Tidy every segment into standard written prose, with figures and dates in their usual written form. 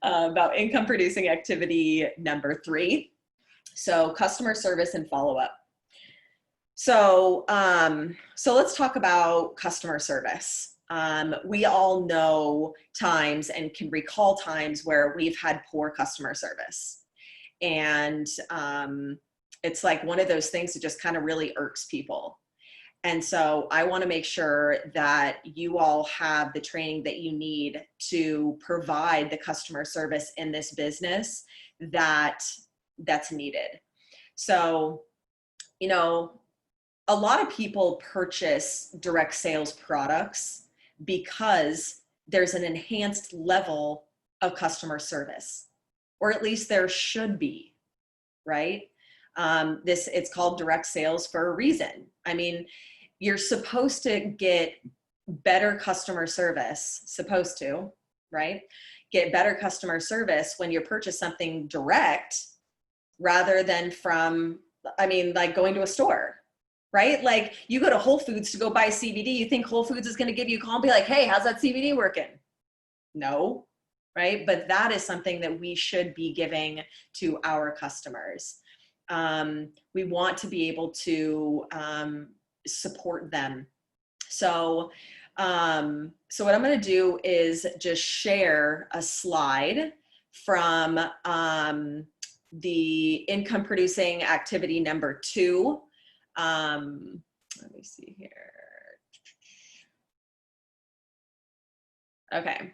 about income producing activity number 3. So customer service and follow-up. So let's talk about customer service. We all know times and can recall times where we've had poor customer service. And it's like one of those things that just kind of really irks people. And so I want to make sure that you all have the training that you need to provide the customer service in this business that's needed. So, you know, a lot of people purchase direct sales products because there's an enhanced level of customer service, or at least there should be, right? It's called direct sales for a reason. I mean, you're supposed to get better customer service, right? Get better customer service when you purchase something direct rather than from, like going to a store, right? Like you go to Whole Foods to go buy CBD, you think Whole Foods is going to give you a call and be like, hey, how's that CBD working? No, right? But that is something that we should be giving to our customers. We want to be able to support them. So what I'm going to do is just share a slide from the income producing activity number 2. Let me see here. Okay.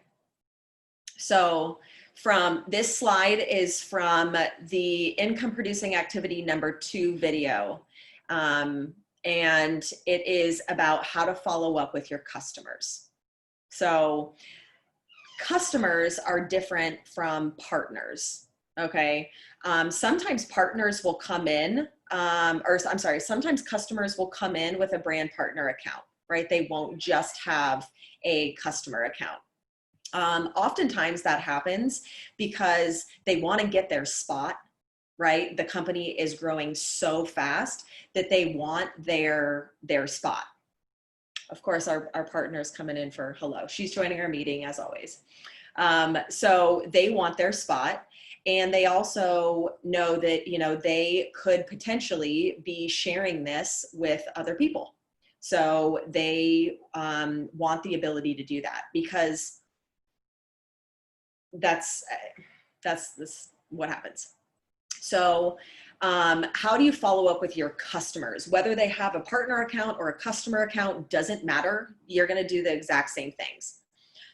So from this slide is from the income producing activity number 2 video. And it is about how to follow up with your customers. So customers are different from partners, okay? Sometimes partners will come in, sometimes customers will come in with a brand partner account, right? They won't just have a customer account. Oftentimes that happens because they want to get their spot, right? The company is growing so fast that they want their spot. Of course, our partner's coming in for hello. She's joining our meeting as always. So they want their spot, and they also know that, you know, they could potentially be sharing this with other people. So they want the ability to do that because that's what happens. So how do you follow up with your customers? Whether they have a partner account or a customer account, doesn't matter. You're going to do the exact same things.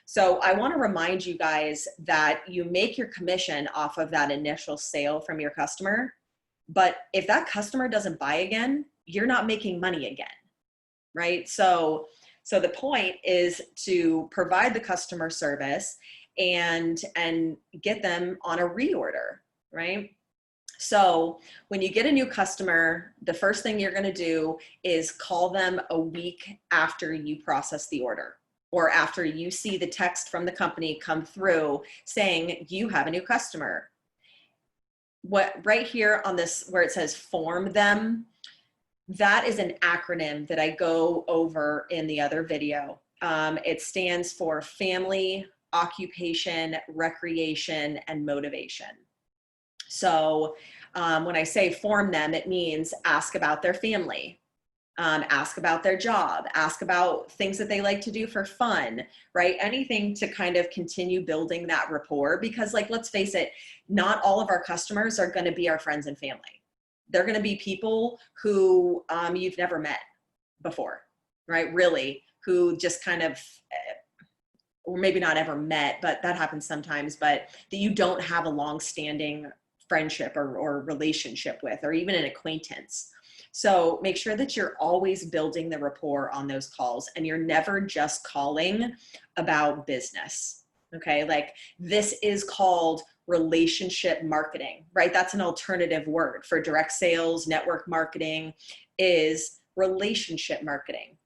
So I want to remind you guys that you make your commission off of that initial sale from your customer. But if that customer doesn't buy again, you're not making money again, right? So the point is to provide the customer service and get them on a reorder, right? So when you get a new customer, the first thing you're going to do is call them a week after you process the order, or after you see the text from the company come through saying you have a new customer. What right here on this, where it says form them, that is an acronym that I go over in the other video. It stands for family, occupation, recreation, and motivation. So when I say form them, it means ask about their family, ask about their job, ask about things that they like to do for fun, right? Anything to kind of continue building that rapport, because like, let's face it, not all of our customers are going to be our friends and family. They're going to be people who you've never met before, right? Really, who just kind of, or maybe not ever met, but that happens sometimes, but that you don't have a long-standing friendship or relationship with, or even an acquaintance. So make sure that you're always building the rapport on those calls, and you're never just calling about business. Okay. Like this is called relationship marketing, right? That's an alternative word for direct sales. Network marketing is relationship marketing.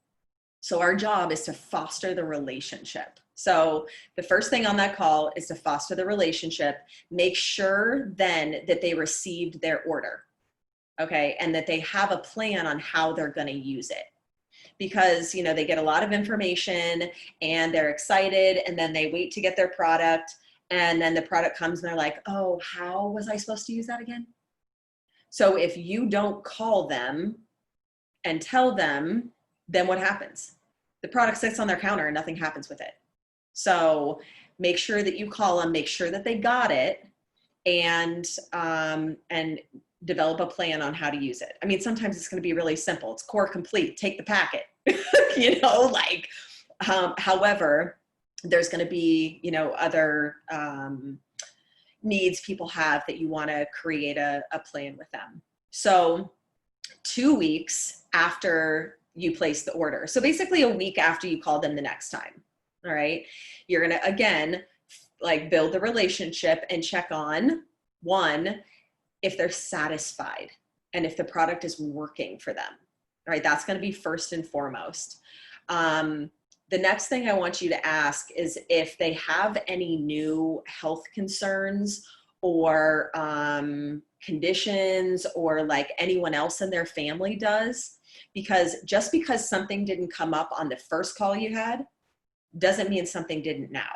So our job is to foster the relationship. So the first thing on that call is to foster the relationship. Make sure then that they received their order, okay? And that they have a plan on how they're going to use it. Because, you know, they get a lot of information and they're excited, and then they wait to get their product And then the product comes and they're like, oh, how was I supposed to use that again? So if you don't call them and tell them, then what happens? The product sits on their counter and nothing happens with it. So make sure that you call them, make sure that they got it, and develop a plan on how to use it. I mean, sometimes it's going to be really simple. It's core complete. Take the packet. However, there's going to be, other needs people have that you want to create a plan with them. So 2 weeks after you place the order. So basically a week after you call them the next time. All right. You're going to, again, like build the relationship and check on, one, if they're satisfied and if the product is working for them. All right. That's going to be first and foremost. The next thing I want you to ask is if they have any new health concerns or conditions, or like anyone else in their family does, because just because something didn't come up on the first call you had doesn't mean something didn't now.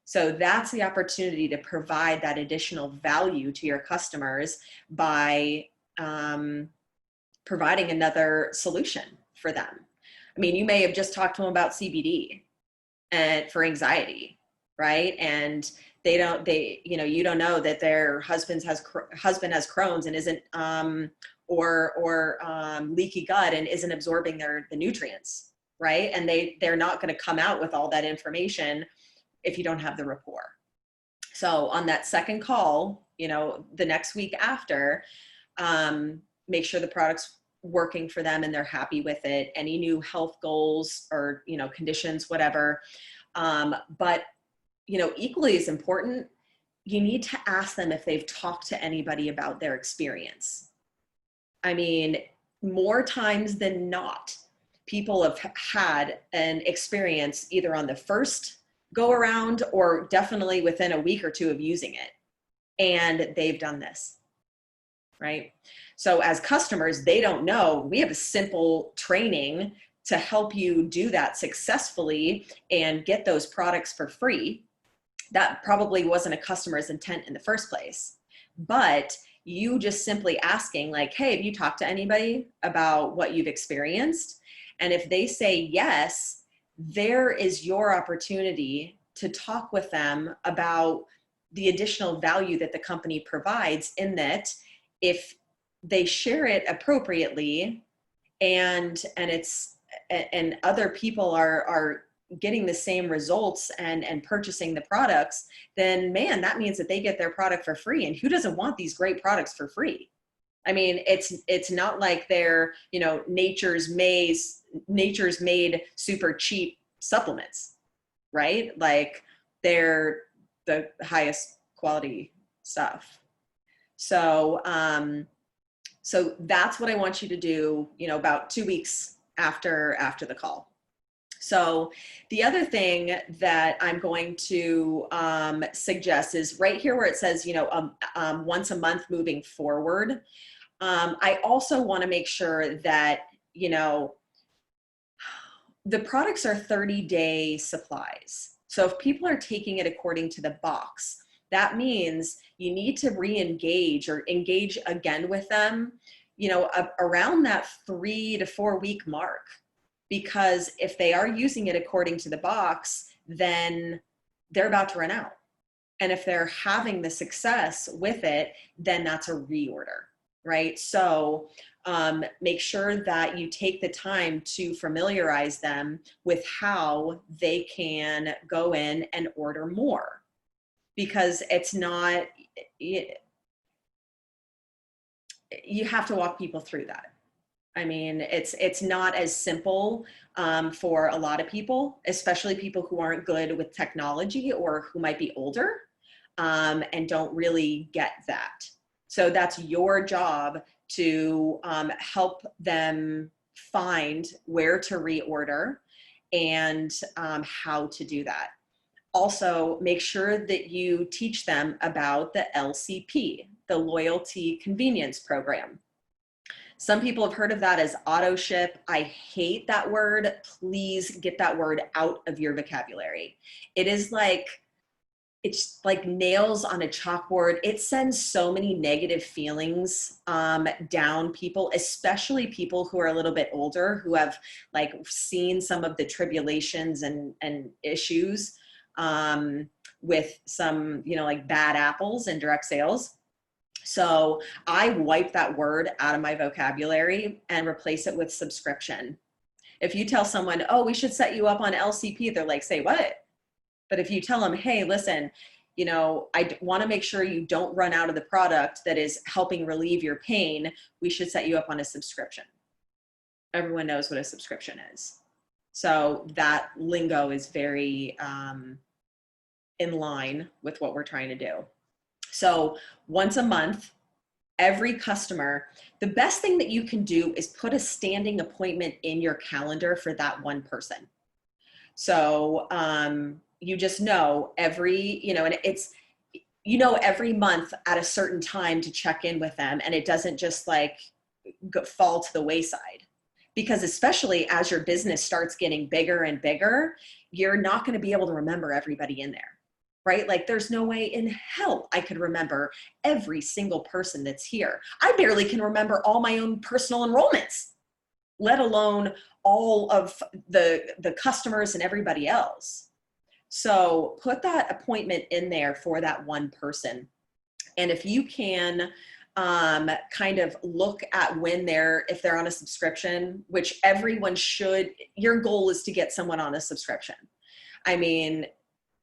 So that's the opportunity to provide that additional value to your customers by providing another solution for them. I mean, you may have just talked to them about CBD and for anxiety, right? And you don't know that their husband has Crohn's and isn't, or leaky gut and isn't absorbing the nutrients, right? And they're not going to come out with all that information if you don't have the rapport. So on that second call, the next week after, make sure the product's working for them and they're happy with it. Any new health goals or, conditions, whatever. But, equally as important, you need to ask them if they've talked to anybody about their experience. I mean, more times than not, people have had an experience either on the first go around or definitely within a week or two of using it. And they've done this, right? So as customers, they don't know. We have a simple training to help you do that successfully and get those products for free. That probably wasn't a customer's intent in the first place, but you just simply asking like, hey, have you talked to anybody about what you've experienced? And if they say yes, there is your opportunity to talk with them about the additional value that the company provides, in that if they share it appropriately and other people are getting the same results and purchasing the products, then man, that means that they get their product for free. And who doesn't want these great products for free? I mean, it's not like they're, nature's made super cheap supplements, right? Like they're the highest quality stuff. So, so that's what I want you to do, about 2 weeks after the call. So the other thing that I'm going to suggest is right here where it says, once a month moving forward. I also want to make sure that, the products are 30-day supplies. So if people are taking it according to the box, that means you need to re-engage or engage again with them, around that 3 to 4 week mark. Because if they are using it according to the box, then they're about to run out. And if they're having the success with it, then that's a reorder, right? So make sure that you take the time to familiarize them with how they can go in and order more. Because it's not, you have to walk people through that. I mean, it's not as simple for a lot of people, especially people who aren't good with technology or who might be older and don't really get that. So that's your job to help them find where to reorder and how to do that. Also, make sure that you teach them about the LCP, the Loyalty Convenience Program. Some people have heard of that as auto ship. I hate that word. Please get that word out of your vocabulary. It it's like nails on a chalkboard. It sends so many negative feelings down people, especially people who are a little bit older, who have like seen some of the tribulations and issues with some, you know, like bad apples in direct sales. So I wipe that word out of my vocabulary and replace it with subscription. If you tell someone, oh, we should set you up on LCP, they're like, say what? But if you tell them, hey, listen, you know, I want to make sure you don't run out of the product that is helping relieve your pain, we should set you up on a subscription. Everyone knows what a subscription is. So that lingo is very in line with what we're trying to do. So once a month, every customer, the best thing that you can do is put a standing appointment in your calendar for that one person. So you just know every, you know, and it's, you know, every month at a certain time to check in with them, and it doesn't just like fall to the wayside. Because especially as your business starts getting bigger and bigger, you're not going to be able to remember everybody in there, right? Like there's no way in hell I could remember every single person that's here. I barely can remember all my own personal enrollments, let alone all of the customers and everybody else. So put that appointment in there for that one person. And if you can kind of look at when if they're on a subscription, which everyone should, your goal is to get someone on a subscription. I mean,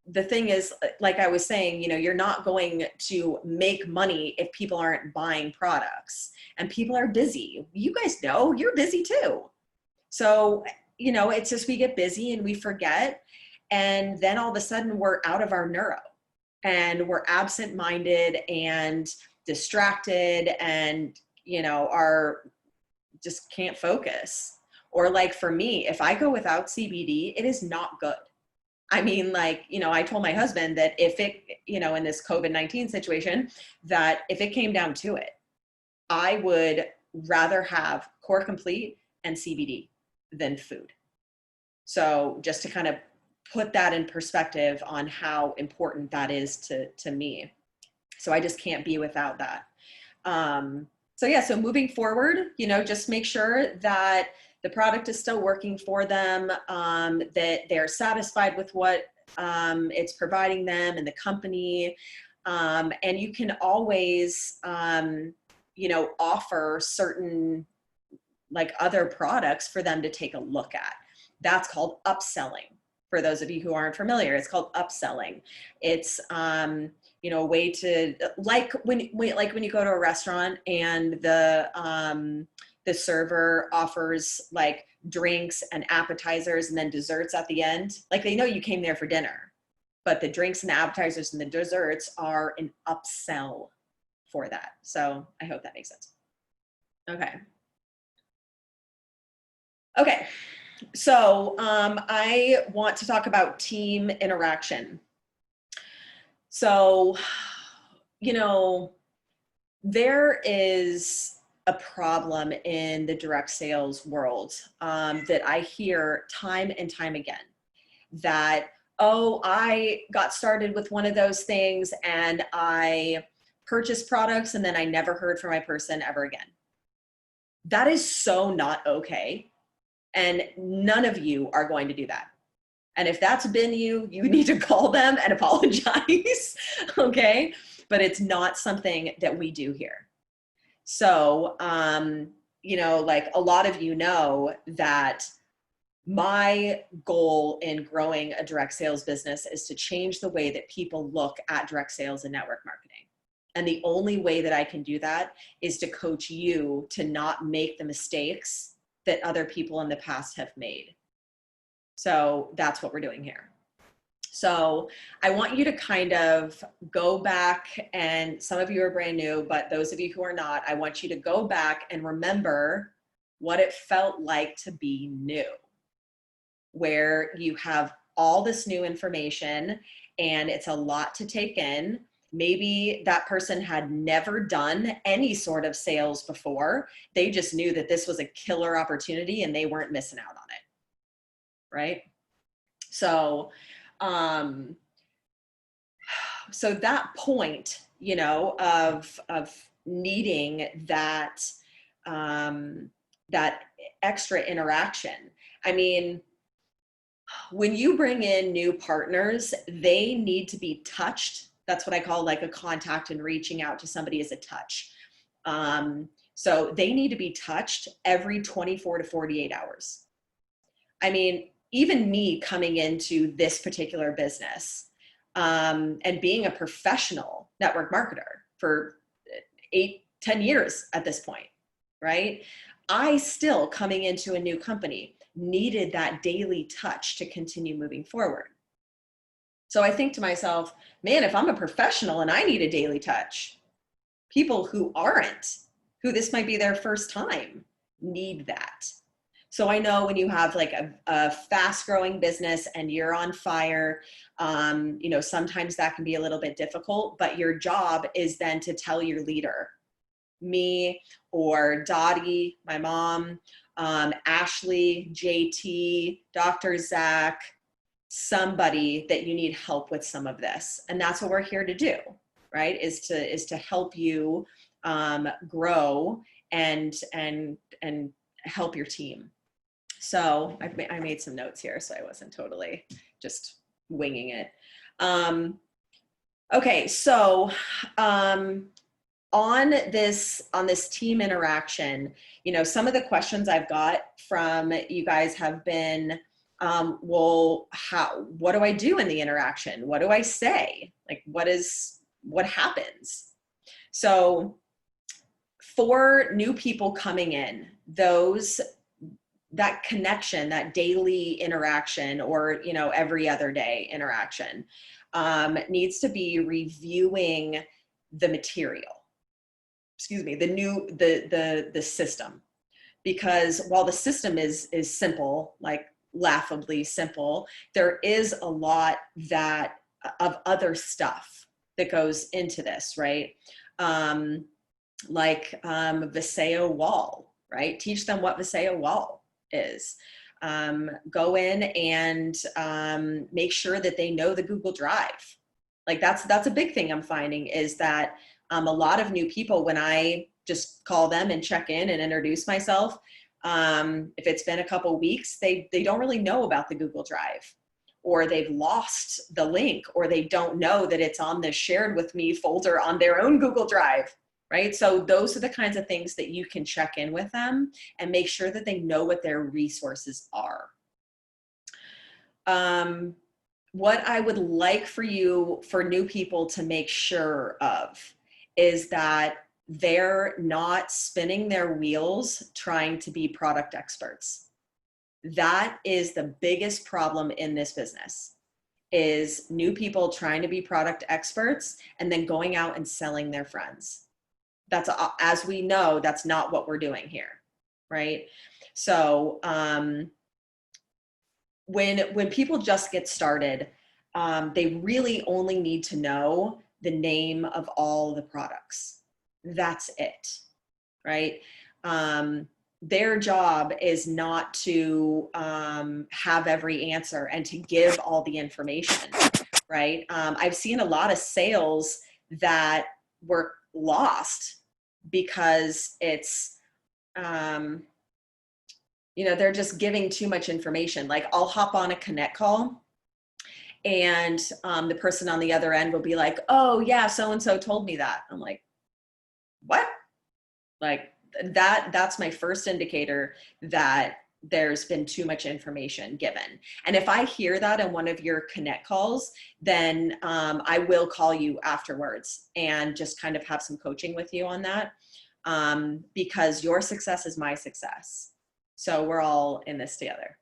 the thing is, like I was saying, you know, you're not going to make money if people aren't buying products, and people are busy. You guys know you're busy too. So, you know, it's just, we get busy and we forget. And then all of a sudden we're out of our neuro and we're absent-minded and distracted and, you know, just can't focus. Or like for me, if I go without CBD, it is not good. I mean, like, you know, I told my husband that if it, you know, in this COVID-19 situation, that if it came down to it, I would rather have Core Complete and CBD than food. So just to kind of put that in perspective on how important that is to me. So I just can't be without that. So yeah, so moving forward, you know, just make sure that the product is still working for them, that they're satisfied with what it's providing them and the company. And you can always, you know, offer certain like other products for them to take a look at. That's called upselling. For those of you who aren't familiar, it's called upselling. It's, you know, a way to, like when you go to a restaurant and the server offers like drinks and appetizers and then desserts at the end. Like they know you came there for dinner, but the drinks and the appetizers and the desserts are an upsell for that. So I hope that makes sense. Okay. Okay. So I want to talk about team interaction. So, you know, there is a problem in the direct sales world that I hear time and time again, that, oh, I got started with one of those things and I purchased products and then I never heard from my person ever again. That is so not okay. And none of you are going to do that. And if that's been you, you need to call them and apologize, okay? But it's not something that we do here. So, you know, like a lot of you know that my goal in growing a direct sales business is to change the way that people look at direct sales and network marketing. And the only way that I can do that is to coach you to not make the mistakes that other people in the past have made. So that's what we're doing here. So I want you to kind of go back, and some of you are brand new, but those of you who are not, I want you to go back and remember what it felt like to be new, where you have all this new information and it's a lot to take in. Maybe that person had never done any sort of sales before. They just knew that this was a killer opportunity and they weren't missing out on it, right? So so that point, you know, of needing that, that extra interaction. I mean, when you bring in new partners, they need to be touched. That's what I call like a contact, and reaching out to somebody is a touch. So they need to be touched every 24 to 48 hours. I mean, even me coming into this particular business, and being a professional network marketer for 8, 10 years at this point, right? I still, coming into a new company, needed that daily touch to continue moving forward. So I think to myself, man, if I'm a professional and I need a daily touch, people who aren't, who this might be their first time, need that. So I know when you have like a fast growing business and you're on fire, you know, sometimes that can be a little bit difficult, but your job is then to tell your leader, me or Dottie, my mom, Ashley, JT, Dr. Zach, somebody that you need help with some of this. And that's what we're here to do, right? Is to help you grow and help your team. So I made some notes here, so I wasn't totally just winging it. Okay, so on this team interaction, you know, some of the questions I've got from you guys have been, well, what do I do in the interaction? What do I say? Like, what happens? So for new people coming in, that connection, that daily interaction, or, you know, every other day interaction, needs to be reviewing the material. Excuse me, the system. Because while the system is simple, like laughably simple, there is a lot of other stuff that goes into this, right? Like Viseo wall, right? Teach them what Viseo wall is. Go in and make sure that they know the Google Drive. Like that's a big thing I'm finding, is that a lot of new people, when I just call them and check in and introduce myself, if it's been a couple weeks, they don't really know about the Google Drive, or they've lost the link, or they don't know that it's on the shared with me folder on their own Google Drive, right? So those are the kinds of things that you can check in with them and make sure that they know what their resources are. What I would like for new people to make sure of is that they're not spinning their wheels trying to be product experts. That is the biggest problem in this business, is new people trying to be product experts and then going out and selling their friends. That's, as we know, that's not what we're doing here, right? So when people just get started, they really only need to know the name of all the products. That's it, right? Their job is not to have every answer and to give all the information, right? I've seen a lot of sales that were lost because it's, you know, they're just giving too much information. Like, I'll hop on a Connect call and the person on the other end will be like, oh yeah, so-and-so told me that. I'm like, what? Like, that's my first indicator that there's been too much information given. And if I hear that in one of your Connect calls, then I will call you afterwards and just kind of have some coaching with you on that, because your success is my success. So we're all in this together.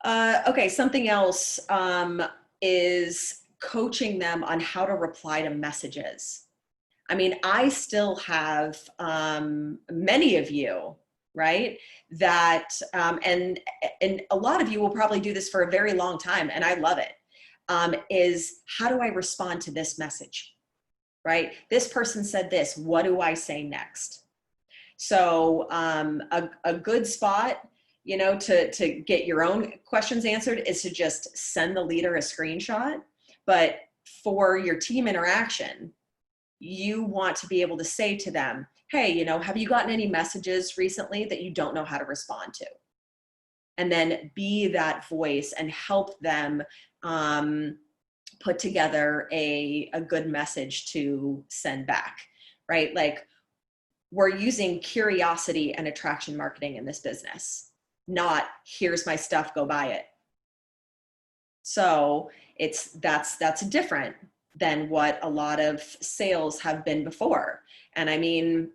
Okay, something else is coaching them on how to reply to messages. I mean, I still have many of you, right, that, and a lot of you will probably do this for a very long time, and I love it, is how do I respond to this message, right? This person said this, what do I say next? So a good spot, you know, to get your own questions answered is to just send the leader a screenshot. But for your team interaction, you want to be able to say to them, hey, you know, have you gotten any messages recently that you don't know how to respond to? And then be that voice and help them put together a good message to send back, right? Like, we're using curiosity and attraction marketing in this business, not here's my stuff, go buy it. So that's different than what a lot of sales have been before. And I mean,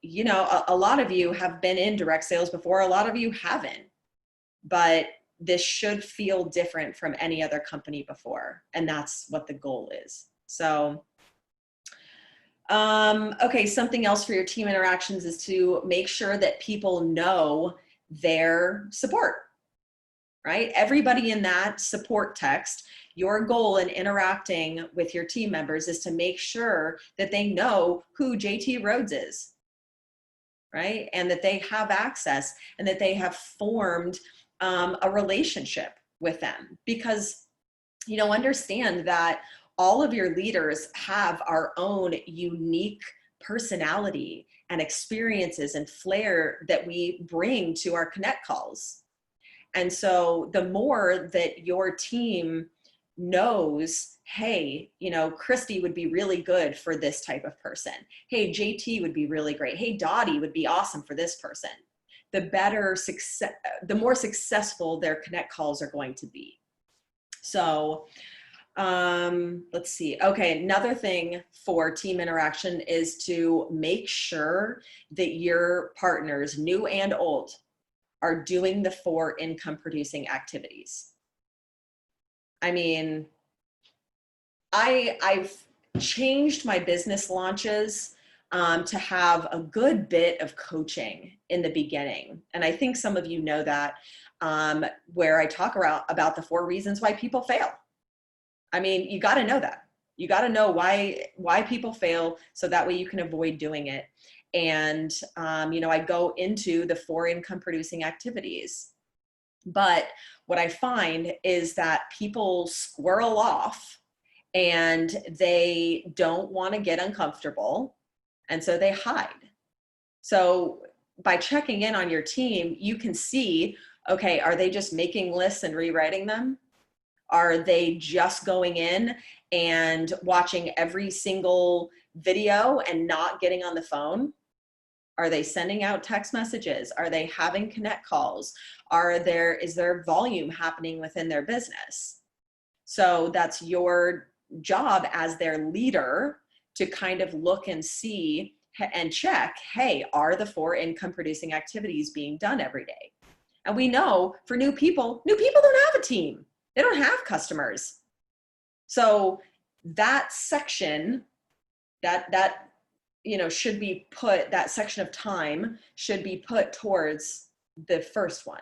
you know, a lot of you have been in direct sales before, a lot of you haven't, but this should feel different from any other company before. And that's what the goal is. So, okay, something else for your team interactions is to make sure that people know their support, right? Everybody in that support text, your goal in interacting with your team members is to make sure that they know who JT Rhodes is, right? And that they have access and that they have formed a relationship with them. Because, you know, understand that all of your leaders have our own unique personality and experiences and flair that we bring to our connect calls. And so the more that your team knows, hey, you know, Christy would be really good for this type of person. Hey, JT would be really great. Hey, Dottie would be awesome for this person. The better success, the more successful their connect calls are going to be. So let's see. Okay, another thing for team interaction is to make sure that your partners, new and old, are doing the 4 income producing activities. I mean, I've changed my business launches to have a good bit of coaching in the beginning. And I think some of you know that, where I talk about the 4 reasons why people fail. I mean, you got to know that. You got to know why people fail, so that way you can avoid doing it. And, you know, I go into the 4 income producing activities. But what I find is that people squirrel off and they don't want to get uncomfortable. And so they hide. So by checking in on your team, you can see, okay, are they just making lists and rewriting them? Are they just going in and watching every single video and not getting on the phone? Are they sending out text messages? Are they having connect calls? Is there volume happening within their business? So that's your job as their leader to kind of look and see and check, hey, are the 4 income producing activities being done every day? And we know for new people don't have a team. They don't have customers. So that section, that you know, should be put, that section of time should be put towards the first one,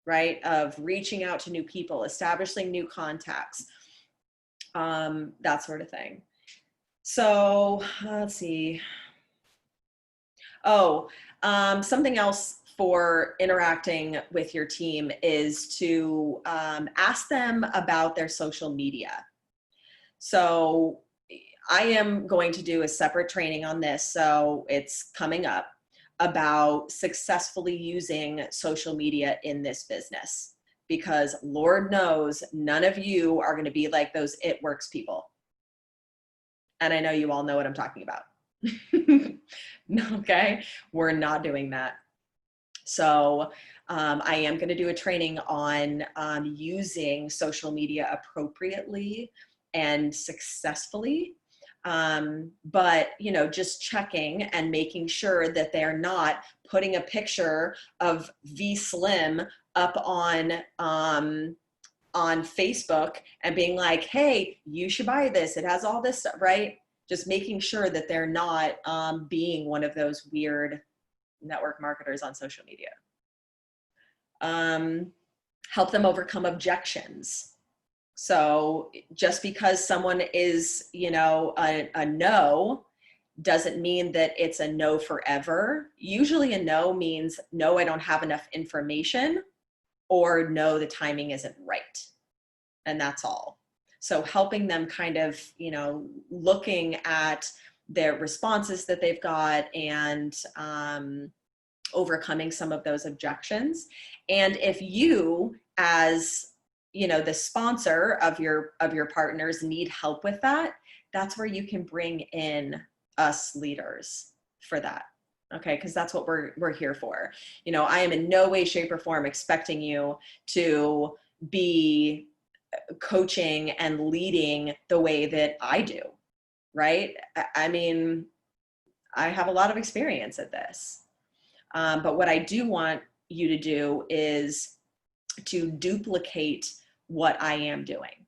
right? Of reaching out to new people, establishing new contacts, that sort of thing. So let's see. Oh, something else for interacting with your team is to ask them about their social media. So I am going to do a separate training on this, so it's coming up, about successfully using social media in this business, because Lord knows none of you are going to be like those it works people. And I know you all know what I'm talking about. Okay, we're not doing that. So I am going to do a training on using social media appropriately and successfully. But, you know, just checking and making sure that they're not putting a picture of V Slim up on Facebook and being like, hey, you should buy this. It has all this stuff, right? Just making sure that they're not being one of those weird network marketers on social media. Help them overcome objections. So just because someone is, you know, a no doesn't mean that it's a no forever. Usually a no means no, I don't have enough information, or no, the timing isn't right. And that's all. So helping them kind of, looking at their responses that they've got and overcoming some of those objections. And if you, as the sponsor of your partners, need help with that, that's where you can bring in us leaders for that. Okay, because that's what we're here for. I am in no way, shape, or form expecting you to be coaching and leading the way that I do, right? I mean, I have a lot of experience at this. But what I do want you to do is to duplicate what I am doing.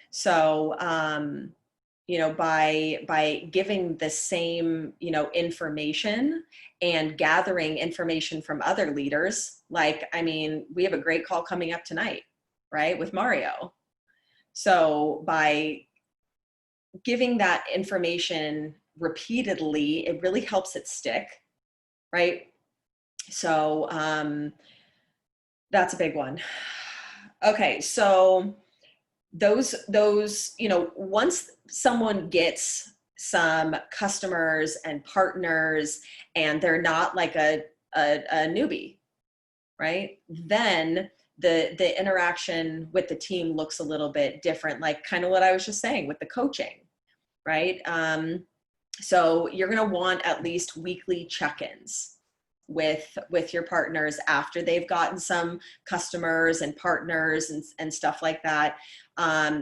So, by giving the same, information and gathering information from other leaders, we have a great call coming up tonight, right, with Mario. So by giving that information repeatedly, it really helps it stick, right? So that's a big one. Okay, so those, once someone gets some customers and partners and they're not like a newbie, right? Then the interaction with the team looks a little bit different, like kind of what I was just saying with the coaching, right? So you're going to want at least weekly check-ins with your partners after they've gotten some customers and partners and stuff like that.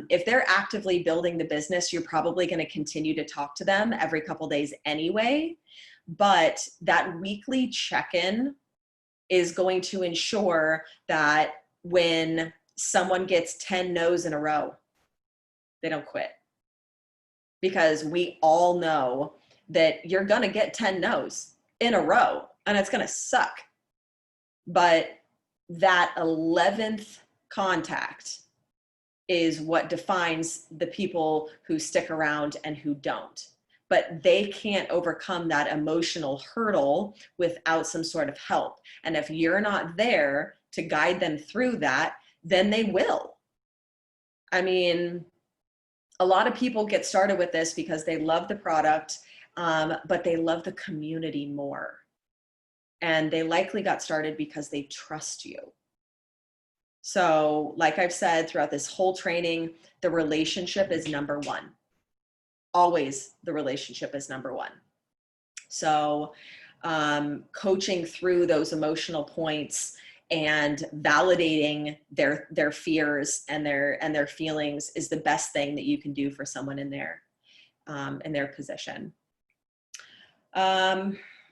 If they're actively building the business, you're probably going to continue to talk to them every couple days anyway. But that weekly check-in is going to ensure that when someone gets 10 no's in a row, they don't quit. Because we all know that you're going to get 10 no's in a row and it's going to suck. But that 11th contact is what defines the people who stick around and who don't. But they can't overcome that emotional hurdle without some sort of help. And if you're not there to guide them through that, then they will. I mean, a lot of people get started with this because they love the product, but they love the community more. And they likely got started because they trust you. So like I've said throughout this whole training, the relationship is number one. Always the relationship is number one. So coaching through those emotional points and validating their fears and their feelings is the best thing that you can do for someone in their position.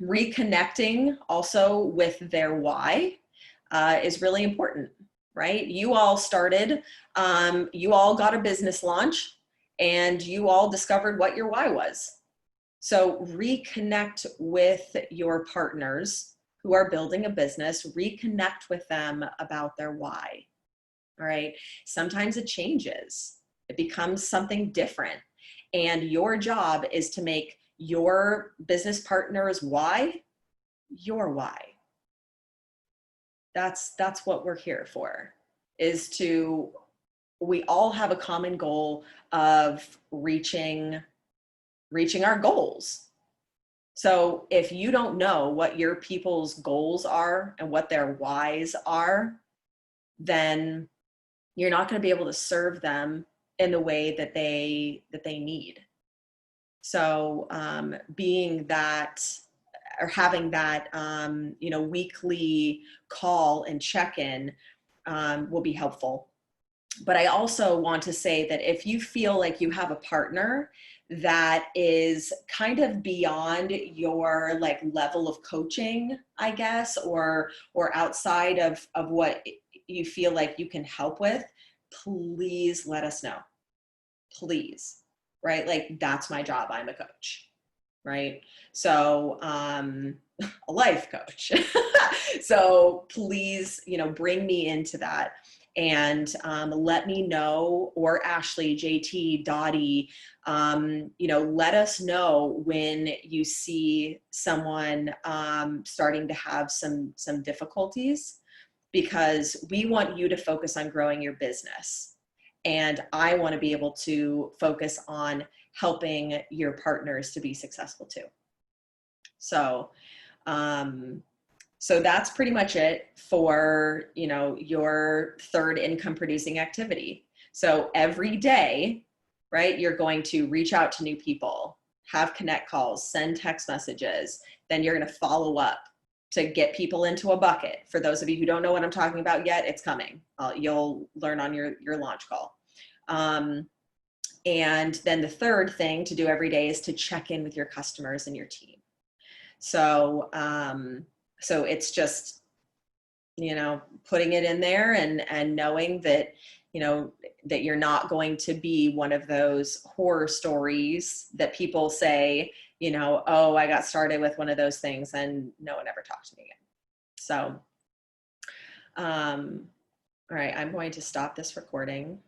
Reconnecting also with their why is really important, right? You all started, you all got a business launch and you all discovered what your why was. So reconnect with your partners who are building a business, reconnect with them about their why, all right? Sometimes it changes, it becomes something different. And your job is to make your business partner's why your why. That's what we're here for, is to, we all have a common goal of reaching our goals. So if you don't know what your people's goals are and what their whys are, then you're not going to be able to serve them in the way that they need. So being that, or having that weekly call and check-in will be helpful. But I also want to say that if you feel like you have a partner that is kind of beyond your like level of coaching, I guess, or outside of what you feel like you can help with, please let us know. Please, right? Like, that's my job. I'm a coach, right? So a life coach. So please, bring me into that. And let me know, or Ashley, JT, Dottie, let us know when you see someone starting to have some difficulties, because we want you to focus on growing your business. And I want to be able to focus on helping your partners to be successful too. So, so that's pretty much it for, you know, your third income producing activity. So every day, right, you're going to reach out to new people, have connect calls, send text messages, then you're going to follow up to get people into a bucket. For those of you who don't know what I'm talking about yet, it's coming. You'll learn on your launch call. And then the third thing to do every day is to check in with your customers and your team. So, so it's just, you know, putting it in there and knowing that, you know, that you're not going to be one of those horror stories that people say, you know, oh, I got started with one of those things and no one ever talked to me again. So, all right, I'm going to stop this recording.